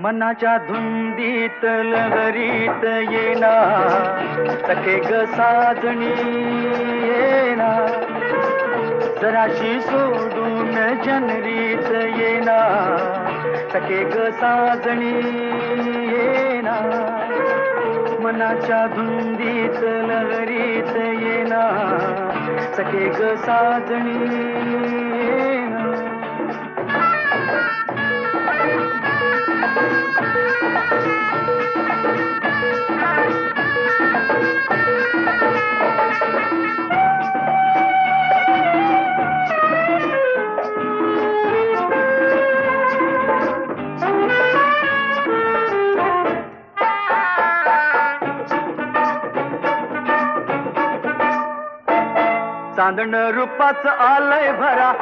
मनाच्या धुंदीत लहरीत येना सखे ग साजणी येना जराशी सोडून जनरीत येना सखे ग साजणी येना मनाच्या धुंदीत लहरीत येना सखे ग साजणी येना चांदण रूपाच आलय भरा